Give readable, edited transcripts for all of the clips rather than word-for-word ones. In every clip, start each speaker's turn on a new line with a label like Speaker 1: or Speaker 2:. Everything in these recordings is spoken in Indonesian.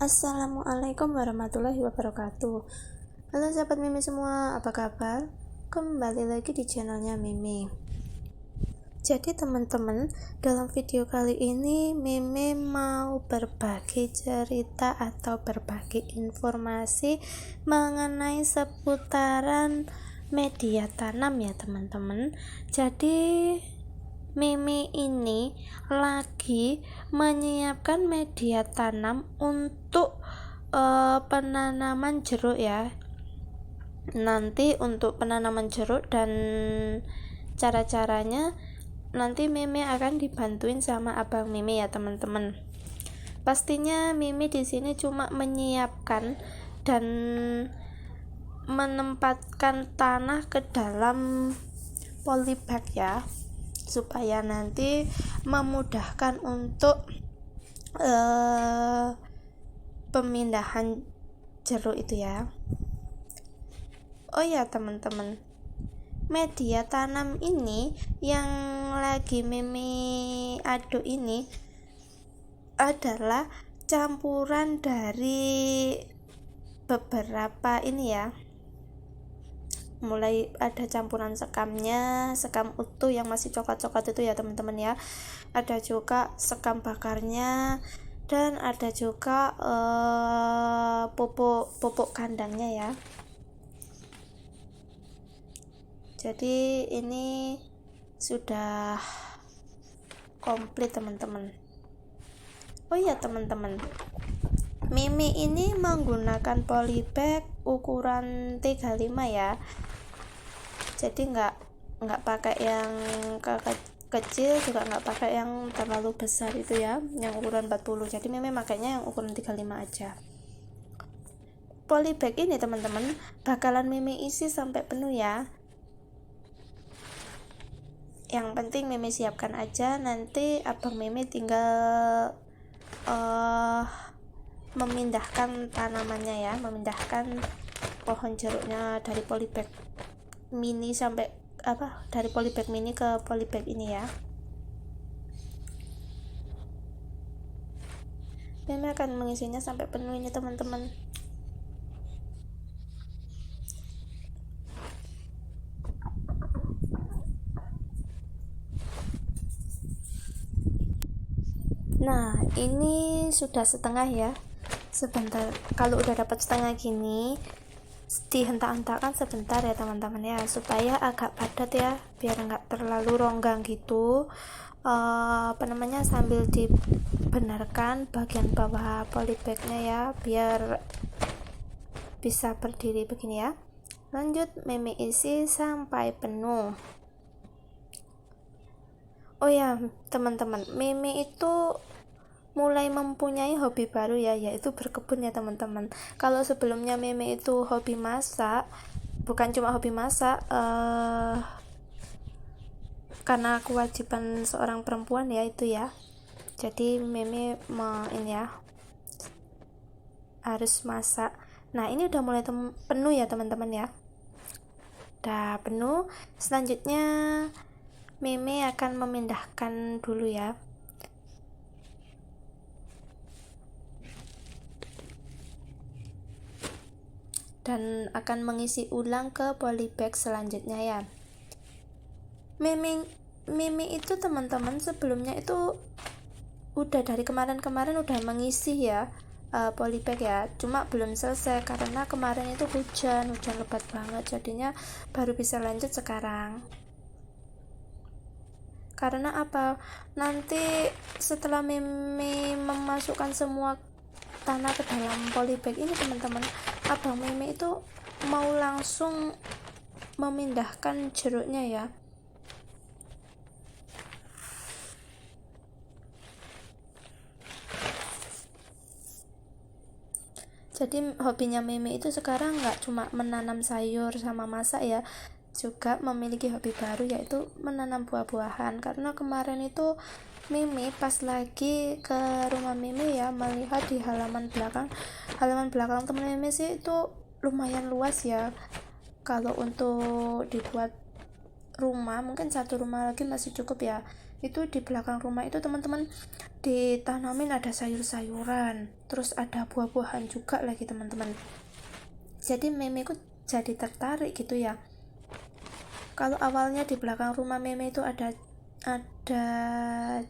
Speaker 1: Assalamualaikum warahmatullahi wabarakatuh. Halo sahabat Mimi semua, apa kabar? Kembali lagi di channelnya Mimi. Jadi teman-teman, dalam video kali ini Mimi mau berbagi cerita atau berbagi informasi mengenai seputaran media tanam ya teman-teman. Jadi Mimi ini lagi menyiapkan media tanam untuk penanaman jeruk ya. Nanti untuk penanaman jeruk dan cara-caranya nanti Mimi akan dibantuin sama abang Mimi ya teman-teman. Pastinya Mimi di sini cuma menyiapkan dan menempatkan tanah ke dalam polybag ya, supaya nanti memudahkan untuk pemindahan jeruk itu ya. Oh ya teman-teman, media tanam ini yang lagi Mimi aduk ini adalah campuran dari beberapa ini ya. Mulai ada campuran sekamnya, sekam utuh yang masih coklat-coklat itu ya teman-teman ya. Ada juga sekam bakarnya dan ada juga pupuk kandangnya ya. Jadi ini sudah komplit teman-teman. Oh iya teman-teman, Mimi ini menggunakan polybag ukuran 35 ya. Jadi nggak pakai yang kecil, juga nggak pakai yang terlalu besar itu ya, yang ukuran 40. Jadi Mimi makanya yang ukuran 35 aja. Polybag ini teman-teman bakalan Mimi isi sampai penuh ya. Yang penting Mimi siapkan aja, nanti abang Mimi tinggal memindahkan tanamannya ya, memindahkan pohon jeruknya dari polybag mini dari polybag mini ke polybag ini ya. Mimi akan mengisinya sampai penuh ini teman-teman. Nah, ini sudah setengah ya. Sebentar, kalau udah dapat setengah gini, dihentak-hentakkan sebentar ya teman-teman ya, supaya agak padat ya, biar nggak terlalu ronggang gitu. Sambil dibenarkan bagian bawah polybagnya ya, biar bisa berdiri begini ya. Lanjut Mimi isi sampai penuh. Oh ya teman-teman, Mimi itu mulai mempunyai hobi baru ya, yaitu berkebun ya teman-teman. Kalau sebelumnya Mimi itu hobi masak, bukan cuma hobi masak, karena kewajiban seorang perempuan ya itu ya. Jadi Mimi ini ya, harus masak. Nah ini udah mulai penuh ya teman-teman ya. Udah penuh. Selanjutnya Mimi akan memindahkan dulu ya. Dan akan mengisi ulang ke polybag selanjutnya ya. Mimi itu teman-teman sebelumnya itu udah dari kemarin udah mengisi ya polybag ya, cuma belum selesai karena kemarin itu hujan lebat banget, jadinya baru bisa lanjut sekarang. Karena apa, nanti setelah Mimi memasukkan semua tanah ke dalam polybag ini teman-teman, abang Mimi itu mau langsung memindahkan jeruknya ya. Jadi hobinya Mimi itu sekarang nggak cuma menanam sayur sama masak ya, juga memiliki hobi baru yaitu menanam buah-buahan. Karena kemarin itu Mimi pas lagi ke rumah Mimi ya, melihat di halaman belakang temen Mimi sih itu lumayan luas ya. Kalau untuk dibuat rumah mungkin satu rumah lagi masih cukup ya. Itu di belakang rumah itu teman-teman ditanamin ada sayur-sayuran, terus ada buah-buahan juga lagi teman-teman. Jadi memeku jadi tertarik gitu ya. Kalau awalnya di belakang rumah meme itu ada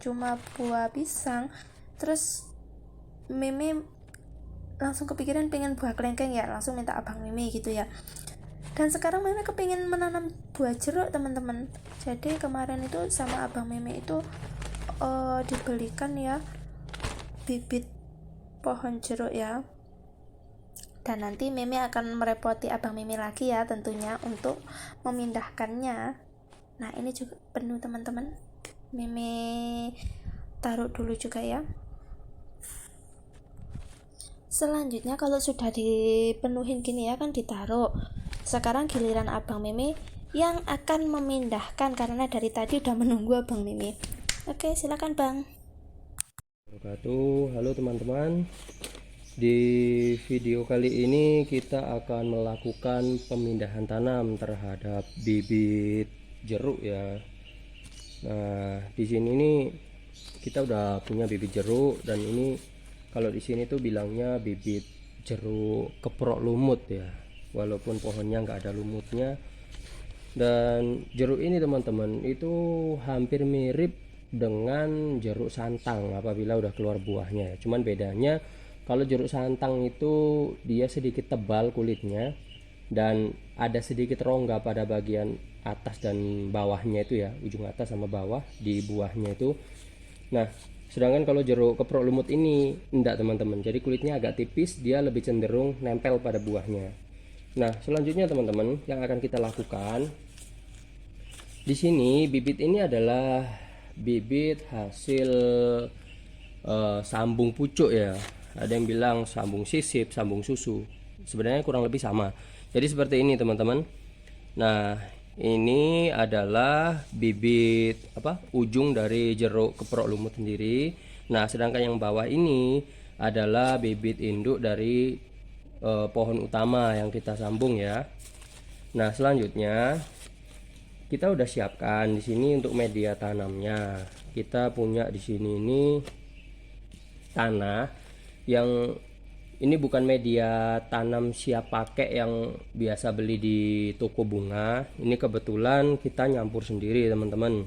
Speaker 1: cuma buah pisang, terus meme langsung kepikiran pengen buah kelengkeng ya, langsung minta abang meme gitu ya. Dan sekarang meme kepingin menanam buah jeruk teman-teman. Jadi kemarin itu sama abang meme itu dibelikan ya bibit pohon jeruk ya. Dan nanti meme akan merepoti abang meme lagi ya tentunya untuk memindahkannya. Nah ini juga penuh teman-teman, meme taruh dulu juga ya. Selanjutnya kalau sudah dipenuhin gini ya kan ditaruh. Sekarang giliran abang meme yang akan memindahkan karena dari tadi udah menunggu abang meme. Oke, silakan bang.
Speaker 2: Halo teman-teman. Di video kali ini kita akan melakukan pemindahan tanam terhadap bibit jeruk ya. Nah, di sini nih kita udah punya bibit jeruk, dan ini kalau di sini tuh bilangnya bibit jeruk keprok lumut ya. Walaupun pohonnya nggak ada lumutnya. Dan jeruk ini teman-teman itu hampir mirip dengan jeruk santang apabila udah keluar buahnya. Cuman bedanya kalau jeruk santang itu dia sedikit tebal kulitnya dan ada sedikit rongga pada bagian atas dan bawahnya itu ya, ujung atas sama bawah di buahnya itu. Nah, sedangkan kalau jeruk keprok lumut ini enggak teman-teman. Jadi kulitnya agak tipis, dia lebih cenderung nempel pada buahnya. Nah, selanjutnya teman-teman yang akan kita lakukan di sini, bibit ini adalah bibit hasil sambung pucuk ya. Ada yang bilang sambung sisip, sambung susu. Sebenarnya kurang lebih sama. Jadi seperti ini teman-teman. Nah, ini adalah bibit ujung dari jeruk keprok lumut sendiri. Nah, sedangkan yang bawah ini adalah bibit induk dari pohon utama yang kita sambung ya. Nah, selanjutnya kita udah siapkan di sini untuk media tanamnya. Kita punya di sini ini tanah yang ini bukan media tanam siap pakai yang biasa beli di toko bunga. Ini kebetulan kita nyampur sendiri teman-teman.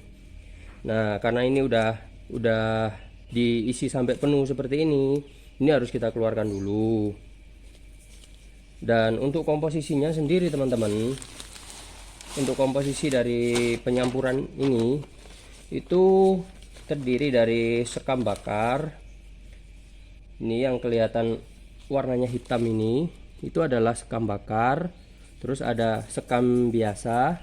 Speaker 2: Nah, karena ini udah diisi sampai penuh seperti ini harus kita keluarkan dulu. Dan untuk komposisinya sendiri teman-teman, untuk komposisi dari penyampuran ini itu terdiri dari sekam bakar. Ini yang kelihatan warnanya hitam ini itu adalah sekam bakar, terus ada sekam biasa.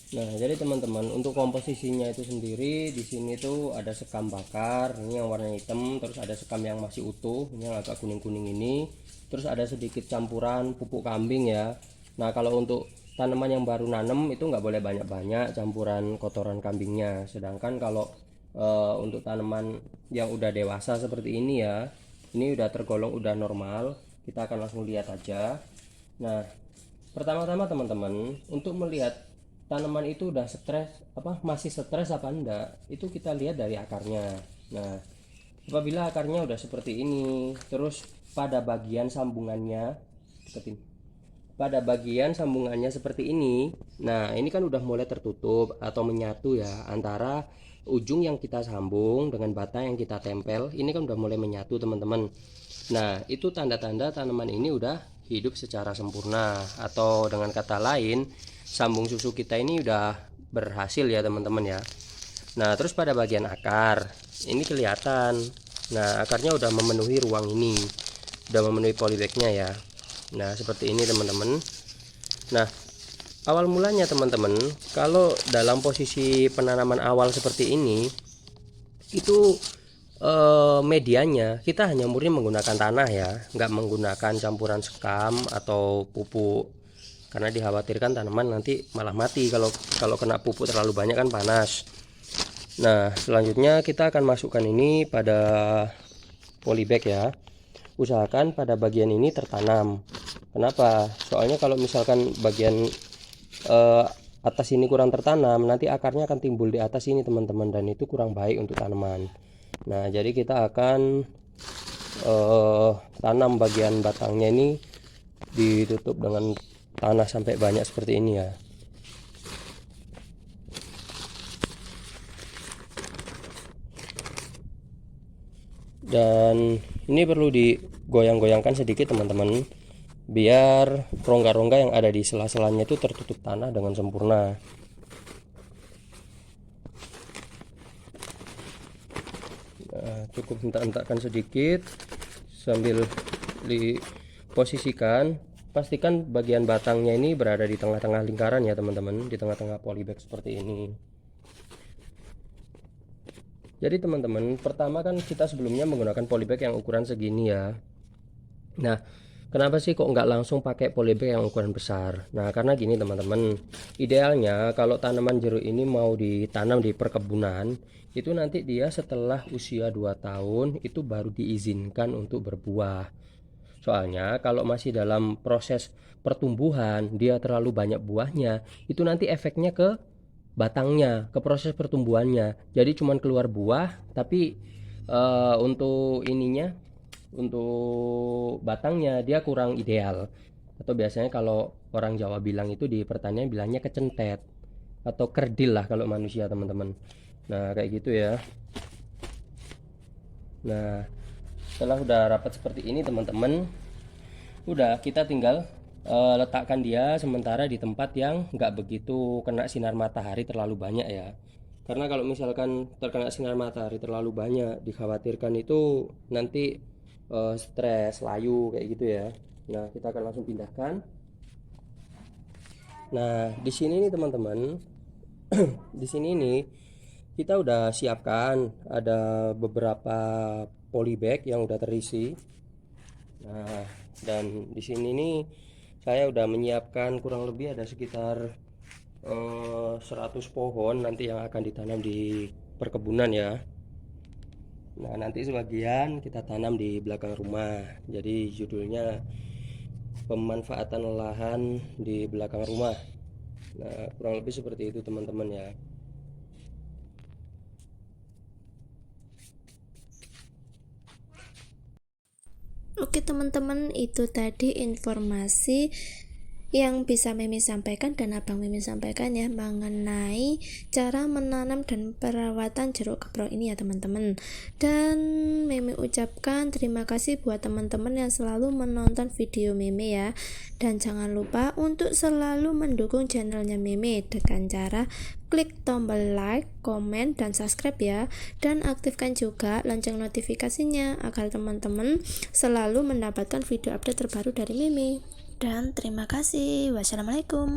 Speaker 2: Nah, jadi teman-teman untuk komposisinya itu sendiri di sini tuh ada sekam bakar, ini yang warna hitam, terus ada sekam yang masih utuh, ini yang agak kuning-kuning ini, terus ada sedikit campuran pupuk kambing ya. Nah, kalau untuk tanaman yang baru nanam itu nggak boleh banyak-banyak campuran kotoran kambingnya. Sedangkan kalau untuk tanaman yang udah dewasa seperti ini ya, ini udah tergolong udah normal. Kita akan langsung lihat aja. Nah, pertama-tama teman-teman untuk melihat tanaman itu udah masih stres apa enggak, itu kita lihat dari akarnya. Nah, apabila akarnya udah seperti ini, terus pada bagian sambungannya seperti ini, nah ini kan udah mulai tertutup atau menyatu ya antara ujung yang kita sambung dengan batang yang kita tempel. Ini kan udah mulai menyatu teman-teman. Nah, itu tanda-tanda tanaman ini udah hidup secara sempurna, atau dengan kata lain sambung susu kita ini udah berhasil ya teman-teman ya. Nah, terus pada bagian akar ini kelihatan. Nah, akarnya udah memenuhi ruang ini, udah memenuhi polybagnya ya. Nah, seperti ini teman-teman. Nah, awal mulanya teman-teman, kalau dalam posisi penanaman awal seperti ini, itu medianya kita hanya murni menggunakan tanah ya, nggak menggunakan campuran sekam atau pupuk, karena dikhawatirkan tanaman nanti malah mati kalau kena pupuk terlalu banyak kan panas. Nah, selanjutnya kita akan masukkan ini pada polybag ya. Usahakan pada bagian ini tertanam. Kenapa? Soalnya kalau misalkan bagian atas ini kurang tertanam, nanti akarnya akan timbul di atas ini teman-teman, dan itu kurang baik untuk tanaman. Nah, jadi kita akan tanam bagian batangnya ini ditutup dengan tanah sampai banyak seperti ini ya. Dan ini perlu digoyang-goyangkan sedikit teman-teman, biar rongga-rongga yang ada di sela-selanya itu tertutup tanah dengan sempurna. Nah, cukup hentak-hentakkan sedikit sambil diposisikan. Pastikan bagian batangnya ini berada di tengah-tengah lingkaran ya teman-teman, di tengah-tengah polybag seperti ini. Jadi teman-teman, pertama kan kita sebelumnya menggunakan polybag yang ukuran segini ya. Nah, kenapa sih kok nggak langsung pakai polybag yang ukuran besar? Nah, karena gini teman-teman, idealnya kalau tanaman jeruk ini mau ditanam di perkebunan, itu nanti dia setelah usia 2 tahun itu baru diizinkan untuk berbuah. Soalnya kalau masih dalam proses pertumbuhan, dia terlalu banyak buahnya, itu nanti efeknya ke batangnya, ke proses pertumbuhannya. Jadi cuman keluar buah, tapi untuk ininya, untuk batangnya dia kurang ideal. Atau biasanya kalau orang Jawa bilang itu di pertanian bilangnya kecentet atau kerdil lah kalau manusia teman-teman. Nah kayak gitu ya. Nah setelah udah rapat seperti ini teman-teman, udah kita tinggal letakkan dia sementara di tempat yang nggak begitu kena sinar matahari terlalu banyak ya. Karena kalau misalkan terkena sinar matahari terlalu banyak, dikhawatirkan itu nanti stres, layu kayak gitu ya. Nah, kita akan langsung pindahkan. Nah, di sini nih teman-teman, di sini nih kita udah siapkan ada beberapa polybag yang udah terisi. Nah, dan di sini nih saya udah menyiapkan kurang lebih ada sekitar 100 pohon nanti yang akan ditanam di perkebunan ya. Nah, nanti sebagian kita tanam di belakang rumah. Jadi judulnya pemanfaatan lahan di belakang rumah. Nah, kurang lebih seperti itu teman-teman ya.
Speaker 1: Oke teman-teman, itu tadi informasi yang bisa Mimi sampaikan dan Abang Mimi sampaikan ya mengenai cara menanam dan perawatan jeruk keprok ini ya teman-teman. Dan Mimi ucapkan terima kasih buat teman-teman yang selalu menonton video Mimi ya. Dan jangan lupa untuk selalu mendukung channelnya Mimi dengan cara klik tombol like, komen, dan subscribe ya. Dan aktifkan juga lonceng notifikasinya agar teman-teman selalu mendapatkan video update terbaru dari Mimi. Dan terima kasih. Wassalamualaikum.